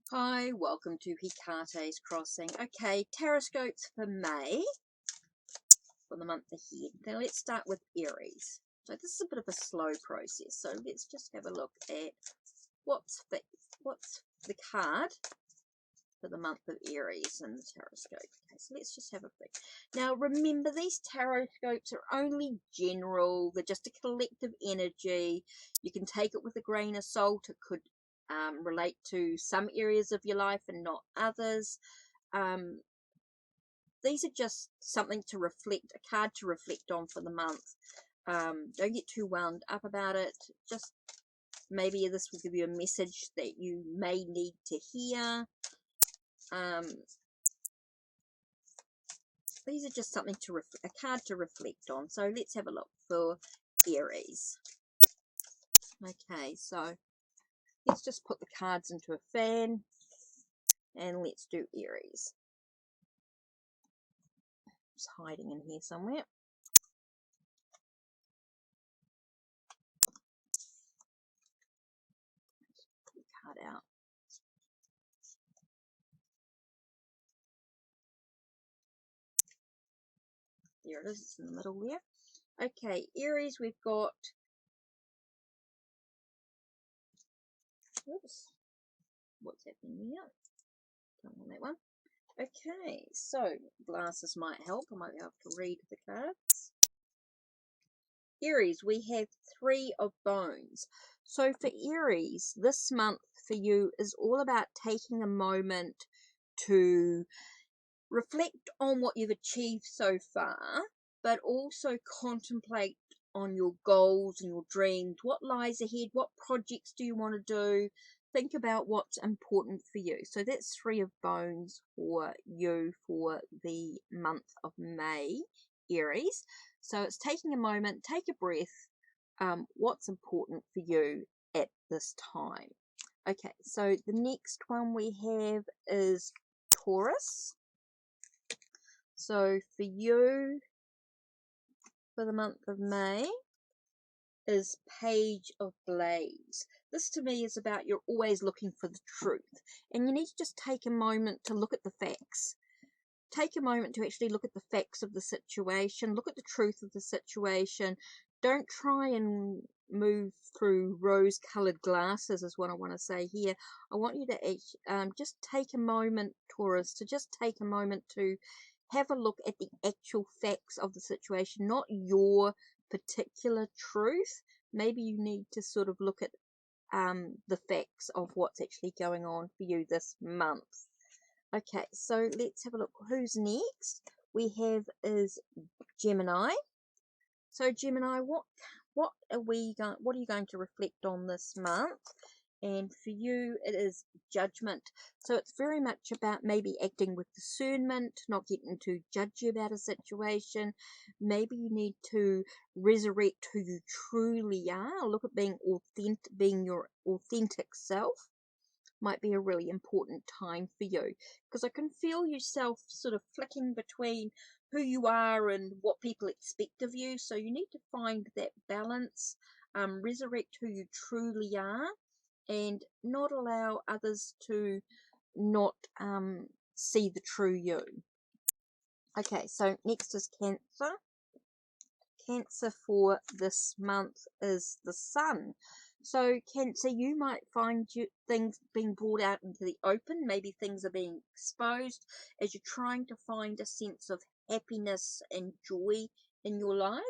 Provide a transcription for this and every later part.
Hi, welcome to HeKate's Crossing. Okay, Tarotscopes for May, for the month ahead. Now let's start with Aries. So this is a bit of a slow process, so let's just have a look at what's the card for the month of Aries in the Tarotscope. Okay, so let's just have a think. Now remember, these Tarotscopes are only general, they're just a collective energy. You can take it with a grain of salt. It could relate to some areas of your life and not others. These are just something to reflect, a card to reflect on for the month. Don't get too wound up about it. Just maybe this will give you a message that you may need to hear. These are just something to a card to reflect on. So let's have a look for Aries. Okay, so let's just put the cards into a fan and let's do Aries. It's hiding in here somewhere. Put the card out. There it is, it's in the middle there. Okay, Aries, we've got, oops, what's happening here? Don't want that one. Okay, so glasses might help. I might be able to read the cards. Aries, we have Three of Bones. So for Aries, this month for you is all about taking a moment to reflect on what you've achieved so far, but also contemplate on your goals and your dreams. What lies ahead? What projects do you want to do? Think about what's important for you. So that's Three of Bones for you for the month of May, Aries. So it's taking a moment, take a breath. What's important for you at this time? Okay, so the next one we have is Taurus. So for you, for the month of May, is Page of Blades. This to me is about you're always looking for the truth. And you need to just take a moment to look at the facts. Take a moment to actually look at the facts of the situation. Look at the truth of the situation. Don't try and move through rose-coloured glasses is what I want to say here. I want you to just take a moment, Taurus, to just take a moment to have a look at the actual facts of the situation, not your particular truth. Maybe you need to sort of look at the facts of what's actually going on for you this month. Okay, so let's have a look. Who's next? We have is Gemini. So Gemini, what are you going to reflect on this month? And for you, it is Judgment. So it's very much about maybe acting with discernment, not getting too judgy about a situation. Maybe you need to resurrect who you truly are. Look at being authentic, being your authentic self. Might be a really important time for you, because I can feel yourself sort of flicking between who you are and what people expect of you. So you need to find that balance, resurrect who you truly are, and not allow others to not see the true you. Okay, so next is Cancer. Cancer for this month is the Sun. So Cancer, you might find things being brought out into the open. Maybe things are being exposed as you're trying to find a sense of happiness and joy in your life.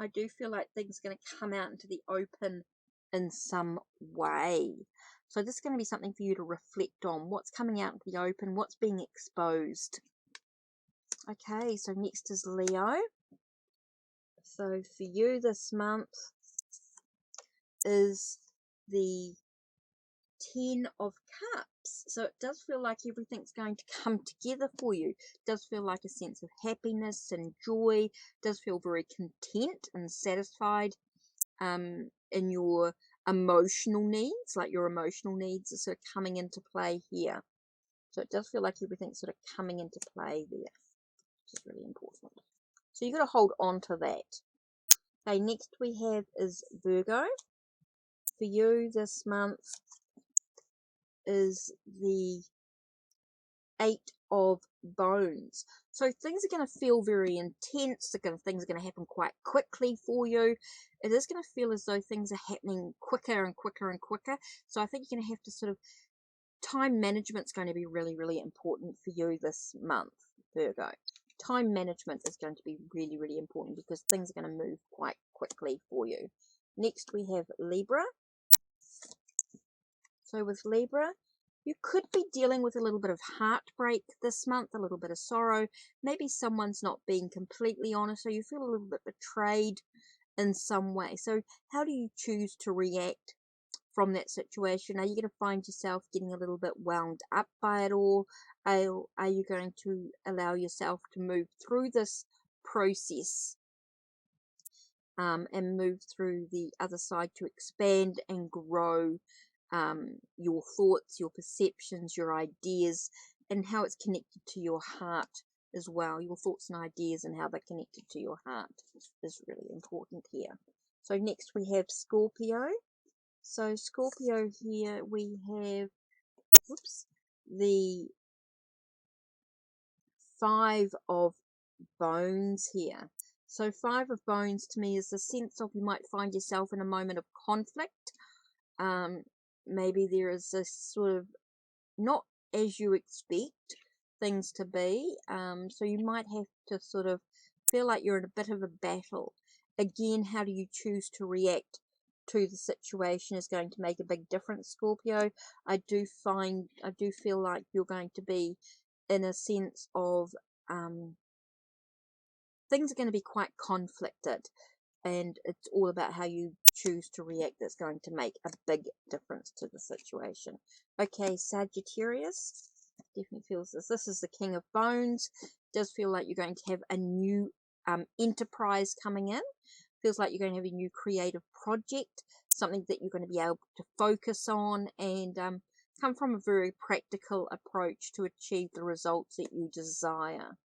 I do feel like things are going to come out into the open in some way. So this is going to be something for you to reflect on. What's coming out into the open? What's being exposed? Okay, so next is Leo. So for you this month is the Ten of Cups. So it does feel like everything's going to come together for you. It does feel like a sense of happiness and joy. It does feel very content and satisfied in your emotional needs. Like your emotional needs are sort of coming into play here. So it does feel like everything's sort of coming into play there, which is really important. So you've got to hold on to that. Okay, next we have is Virgo. For you this month is the 8 of Bones. So things are going to feel very intense. Things are going to happen quite quickly for you. It is going to feel as though things are happening quicker and quicker and quicker. So I think you're going to have to sort of, time management's going to be really, really important for you this month, Virgo. Time management is going to be really, really important because things are going to move quite quickly for you. Next we have Libra. So with Libra, you could be dealing with a little bit of heartbreak this month, a little bit of sorrow. Maybe someone's not being completely honest, so you feel a little bit betrayed in some way. So how do you choose to react from that situation? Are you going to find yourself getting a little bit wound up by it all? Are you going to allow yourself to move through this process and move through the other side to expand and grow your thoughts, your perceptions, your ideas, and how it's connected to your heart as well? Your thoughts and ideas and how they're connected to your heart is really important here. So next we have Scorpio. So Scorpio, here we have, the 5 of Bones here. So 5 of Bones to me is the sense of, you might find yourself in a moment of conflict. Maybe there is a sort of not as you expect things to be. So you might have to sort of feel like you're in a bit of a battle. Again, how do you choose to react to the situation is going to make a big difference, Scorpio. I do feel like you're going to be in a sense of things are going to be quite conflicted, and it's all about how you choose to react that's going to make a big difference to the situation. Okay, Sagittarius, definitely feels this is the King of Bones. Does feel like you're going to have a new enterprise coming in. Feels like you're going to have a new creative project, something that you're going to be able to focus on and come from a very practical approach to achieve the results that you desire.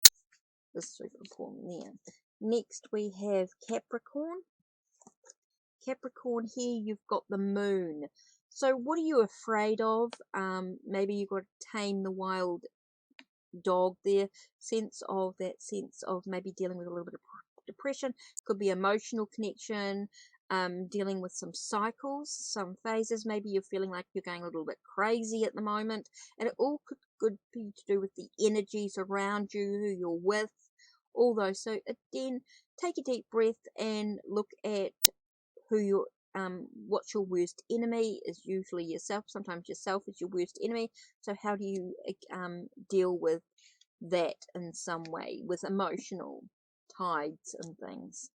This is super important there. Next we have Capricorn. Capricorn, here you've got the Moon. So what are you afraid of? Maybe you've got to tame the wild dog there. Sense of maybe dealing with a little bit of depression. Could be emotional connection, dealing with some cycles, some phases. Maybe you're feeling like you're going a little bit crazy at the moment, and it all could be to do with the energies around you, who you're with, all those. So again, take a deep breath and look at who you're what's your worst enemy. Is usually yourself. Sometimes yourself is your worst enemy. So how do you deal with that in some way, with emotional tides and things?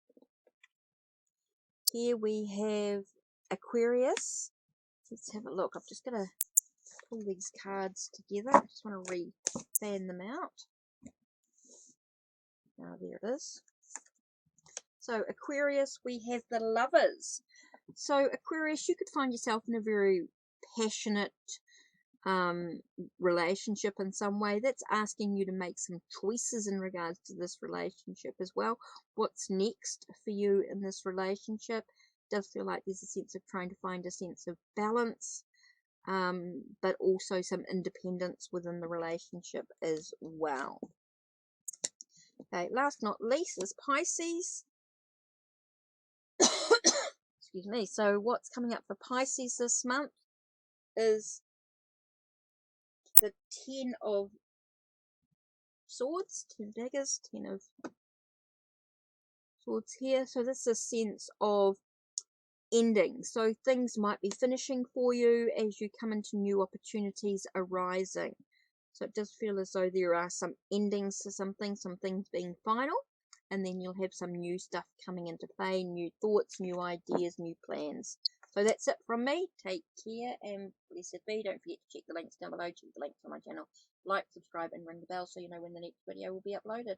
Here we have Aquarius. Let's have a look. I'm just going to pull these cards together. I just want to fan them out. Now there it is. So Aquarius, we have the Lovers. So Aquarius, you could find yourself in a very passionate relationship in some way. That's asking you to make some choices in regards to this relationship as well. What's next for you in this relationship? Does feel like there's a sense of trying to find a sense of balance, but also some independence within the relationship as well. Okay, last not least is Pisces. Excuse me. So what's coming up for Pisces this month is the 10 of Swords, 10 daggers, 10 of Swords here. So this is a sense of ending. So things might be finishing for you as you come into new opportunities arising. So it does feel as though there are some endings to some things being final, and then you'll have some new stuff coming into play, new thoughts, new ideas, new plans. So that's it from me. Take care and blessed be. Don't forget to check the links down below. Check the links on my channel. Like, subscribe, and ring the bell so you know when the next video will be uploaded.